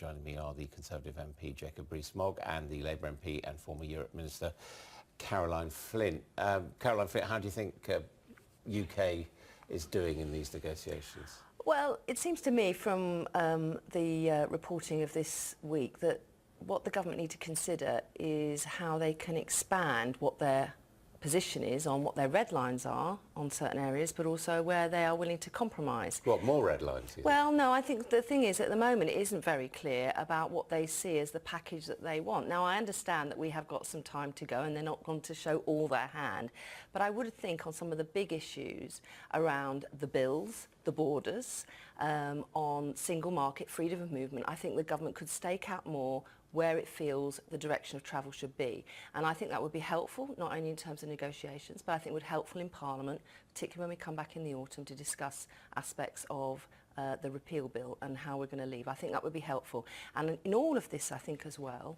Joining me are the Conservative MP Jacob Rees-Mogg and the Labour MP and former Europe Minister Flint. Caroline Flint, how do you think UK is doing in these negotiations? Well, it seems to me from the reporting of this week that what the government need to consider is how they can expand what their position is on what their red lines are on certain areas, but also where they are willing to compromise. What, more red lines? Well, no, I think the thing is, at the moment, it isn't very clear about what they see as the package that they want. Now, I understand that we have got some time to go and they're not going to show all their hand, but I would think on some of the big issues around the bills, the borders, on single market, freedom of movement, I think the government could stake out more where it feels the direction of travel should be. And I think that would be helpful, not only in terms of negotiations, but I think it would be helpful in Parliament, particularly when we come back in the autumn to discuss aspects of the repeal bill and how we're going to leave. I think that would be helpful. And in all of this, I think as well,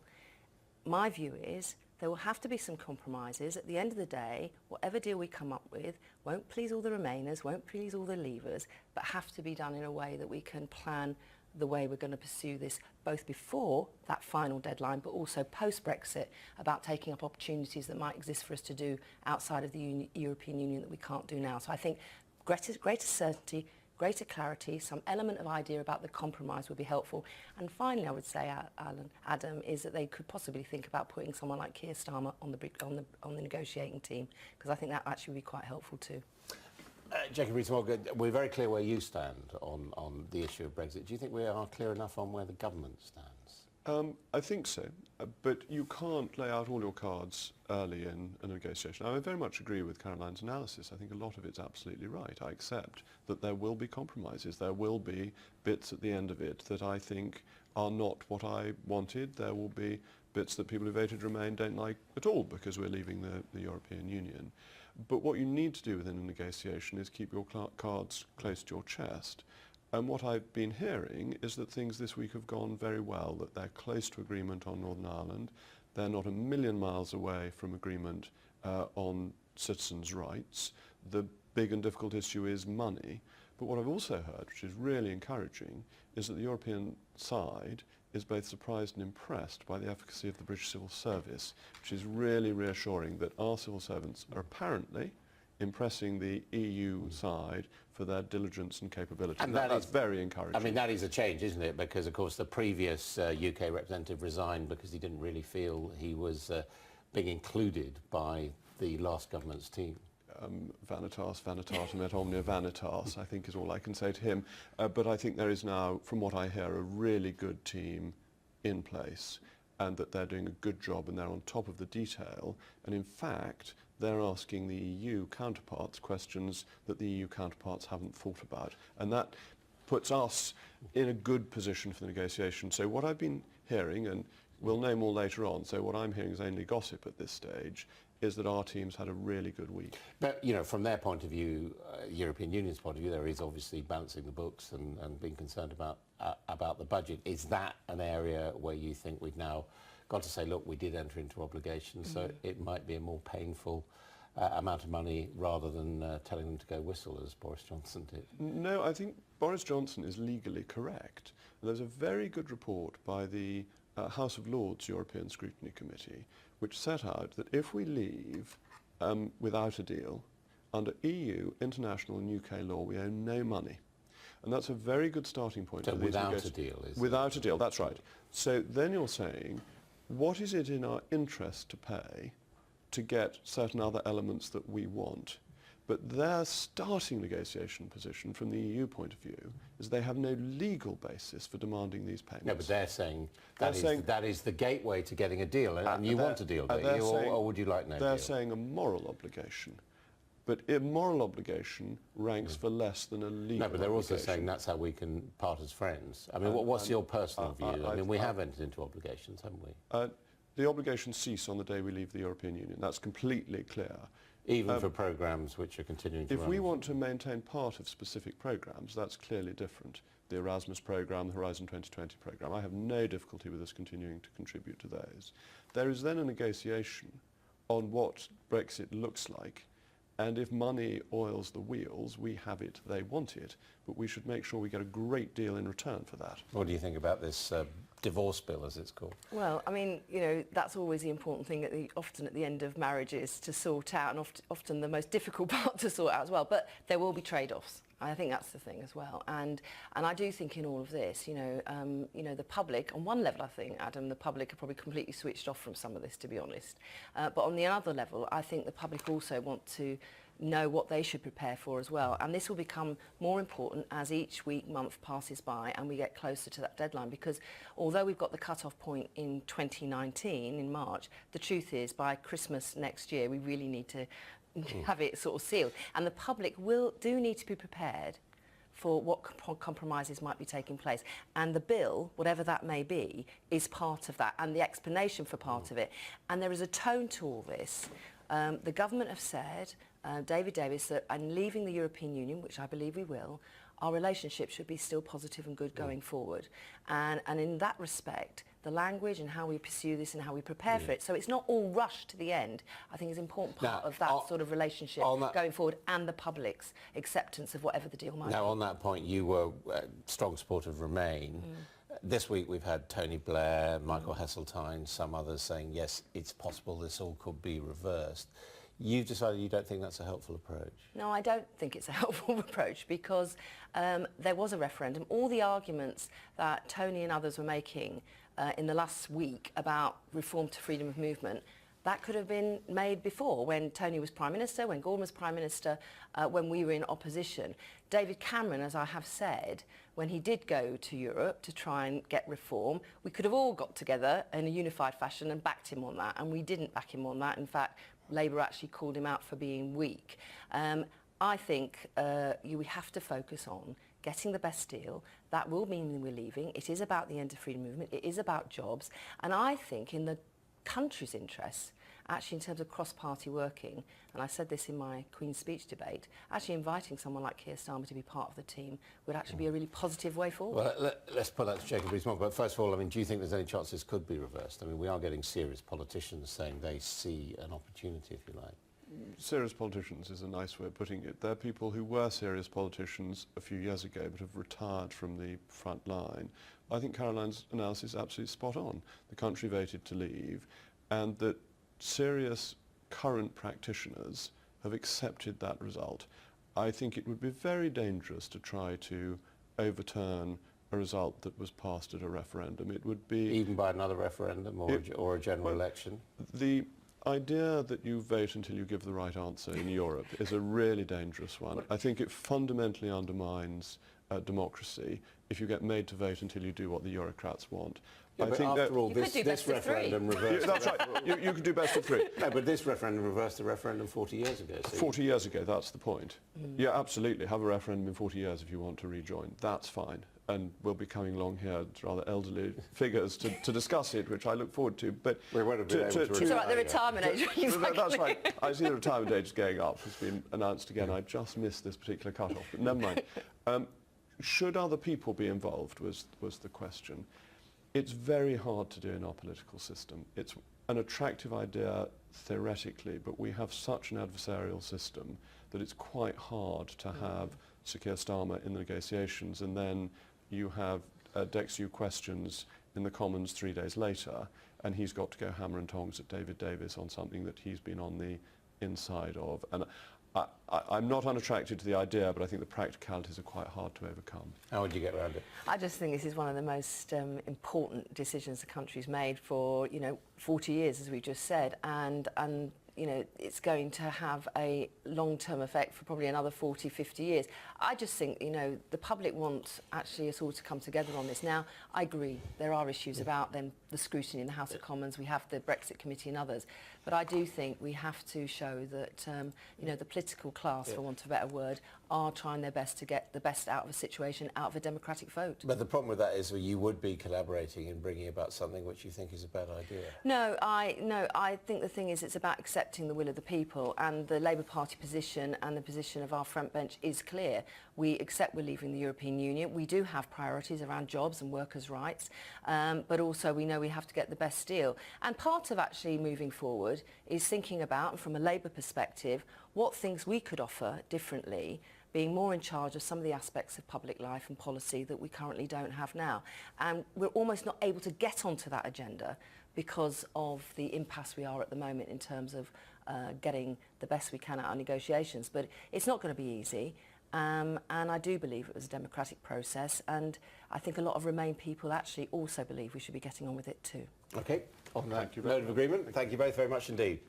my view is there will have to be some compromises. At the end of the day, whatever deal we come up with won't please all the Remainers, won't please all the Leavers, but have to be done in a way that we can plan the way we're going to pursue this, both before that final deadline, but also post-Brexit, about taking up opportunities that might exist for us to do outside of the European Union that we can't do now. So I think greater certainty, greater clarity, some element of idea about the compromise would be helpful. And finally, I would say, Adam, is that they could possibly think about putting someone like Keir Starmer on the negotiating team, because I think that actually would be quite helpful too. Jacob Rees-Mogg, we're very clear where you stand on the issue of Brexit. Do you think we are clear enough on where the government stands? I think so, but you can't lay out all your cards early in a negotiation. I very much agree with Caroline's analysis. I think a lot of it's absolutely right. I accept that there will be compromises. There will be bits at the end of it that I think are not what I wanted. There will be bits that people who voted Remain don't like at all because we're leaving the European Union. But what you need to do within a negotiation is keep your cards close to your chest. And what I've been hearing is that things this week have gone very well, that they're close to agreement on Northern Ireland. They're not a million miles away from agreement on citizens' rights. The big and difficult issue is money. But what I've also heard, which is really encouraging, is that the European side is both surprised and impressed by the efficacy of the British civil service, which is really reassuring that our civil servants are apparently impressing the EU side for their diligence and capability. And that's very encouraging. I mean, that is a change, isn't it? Because, of course, the previous UK representative resigned because he didn't really feel he was being included by the last government's team. Vanitas vanitatum et omnia vanitas, I think is all I can say to him. But I think there is now, from what I hear, a really good team in place, and that they're doing a good job and they're on top of the detail. And in fact, they're asking the EU counterparts questions that the EU counterparts haven't thought about. And that puts us in a good position for the negotiation. So what I've been hearing, and we'll know more later on, so what I'm hearing is only gossip at this stage, is that our team's had a really good week. But, you know, from their point of view, European Union's point of view, there is obviously balancing the books and being concerned about the budget. Is that an area where you think we've now got to say, look, we did enter into obligations, so it might be a more painful amount of money rather than telling them to go whistle, as Boris Johnson did? No, I think Boris Johnson is legally correct. There's a very good report by the House of Lords European Scrutiny Committee, which set out that if we leave without a deal, under EU, international and UK law, we owe no money. And that's a very good starting point. So for without a deal, is without a deal, that's right. So then you're saying, what is it in our interest to pay to get certain other elements that we want? But their starting negotiation position from the EU point of view is they have no legal basis for demanding these payments. No, but they're saying that is the gateway to getting a deal, and you want a deal, don't you? Or would you like no deal? They're saying a moral obligation. But a moral obligation ranks for less than a legal obligation. No, but they're also saying that's how we can part as friends. I mean, what's your personal view? I mean, we have entered into obligations, haven't we? The obligations cease on the day we leave the European Union. That's completely clear. Even for programmes which are continuing to run? If we want to maintain part of specific programmes, that's clearly different. The Erasmus programme, the Horizon 2020 programme, I have no difficulty with us continuing to contribute to those. There is then a negotiation on what Brexit looks like, and if money oils the wheels, we have it, they want it, but we should make sure we get a great deal in return for that. What do you think about this divorce bill, as it's called? Well, I mean, that's always the important thing often at the end of marriages to sort out, and often the most difficult part to sort out as well. But there will be trade-offs. I think that's the thing as well. And I do think in all of this, the public, on one level, I think, Adam, the public are probably completely switched off from some of this, to be honest. But on the other level, I think the public also want to know what they should prepare for as well. And this will become more important as each week, month passes by and we get closer to that deadline, because although we've got the cut-off point in 2019, in March, the truth is by Christmas next year, we really need to have it sort of sealed. And the public do need to be prepared for what compromises might be taking place. And the bill, whatever that may be, is part of that, and the explanation for part of it. And there is a tone to all this. The government have said, David Davis, that in leaving the European Union, which I believe we will, our relationship should be still positive and good going forward. And in that respect, the language and how we pursue this and how we prepare for it. So it's not all rushed to the end. I think is an important part of that sort of relationship going forward, and the public's acceptance of whatever the deal might be. Now, on that point, you were a strong supporter of Remain. This week we've had Tony Blair, Michael Heseltine, some others saying, yes, it's possible this all could be reversed. You've decided you don't think that's a helpful approach? No, I don't think it's a helpful approach, because there was a referendum. All the arguments that Tony and others were making in the last week about reform to freedom of movement, that could have been made before, when Tony was Prime Minister, when Gordon was Prime Minister, when we were in opposition. David Cameron, as I have said, when he did go to Europe to try and get reform, we could have all got together in a unified fashion and backed him on that, and we didn't back him on that. In fact, Labour actually called him out for being weak. I think we have to focus on getting the best deal. That will mean we're leaving. It is about the end of freedom movement. It is about jobs. And I think in the country's interests, actually in terms of cross-party working, and I said this in my Queen's Speech debate, actually inviting someone like Keir Starmer to be part of the team would actually be a really positive way forward. Well, let's put that to Jacob Rees-Mogg. But first of all, I mean, do you think there's any chance this could be reversed? I mean, we are getting serious politicians saying they see an opportunity, if you like. Serious politicians is a nice way of putting it. They're people who were serious politicians a few years ago but have retired from the front line. I think Caroline's analysis is absolutely spot on. The country voted to leave, and that serious current practitioners have accepted that result. I think it would be very dangerous to try to overturn a result that was passed at a referendum. It would be... Even by another referendum or a general election? The idea that you vote until you give the right answer in Europe is a really dangerous one. I think it fundamentally undermines democracy if you get made to vote until you do what the Eurocrats want. Yeah, but after all, this referendum reversed... That's right, you can do best of three. No, but this referendum reversed the referendum 40 years ago. So 40 years ago, that's the point. Yeah, absolutely. Have a referendum in 40 years if you want to rejoin. That's fine. And we'll be coming along here, rather elderly figures, to discuss it, which I look forward to. But we won't have been able to it's all right, the retirement age. Exactly. That's right. I see the retirement age is going up. It's been announced again. I just missed this particular cut-off, but never mind. Should other people be involved was the question. It's very hard to do in our political system. It's an attractive idea theoretically, but we have such an adversarial system that it's quite hard to have Sir Keir Starmer in the negotiations, and then you have Dexu questions in the Commons 3 days later, and he's got to go hammer and tongs at David Davis on something that he's been on the inside of. And I'm not unattracted to the idea, but I think the practicalities are quite hard to overcome. How would you get around it? I just think this is one of the most important decisions the country's made for 40 years, as we just said, and it's going to have a long-term effect for probably another 40, 50 years. I just think, the public wants actually us all to come together on this. Now, I agree, there are issues about the scrutiny in the House of Commons. We have the Brexit committee and others. But I do think we have to show that, the political class, for want of a better word, are trying their best to get the best out of a situation, out of a democratic vote. But the problem with that is you would be collaborating in bringing about something which you think is a bad idea. No, I think the thing is it's about accepting the will of the people, and the Labour Party position and the position of our front bench is clear. We accept we're leaving the European Union. We do have priorities around jobs and workers' rights, but also we know we have to get the best deal. And part of actually moving forward is thinking about, from a Labour perspective, what things we could offer differently being more in charge of some of the aspects of public life and policy that we currently don't have now. And we're almost not able to get onto that agenda because of the impasse we are at the moment in terms of getting the best we can out of our negotiations. But it's not going to be easy. And I do believe it was a democratic process, and I think a lot of Remain people actually also believe we should be getting on with it too. Okay, on that Thank you very note of agreement, thank you both very much indeed.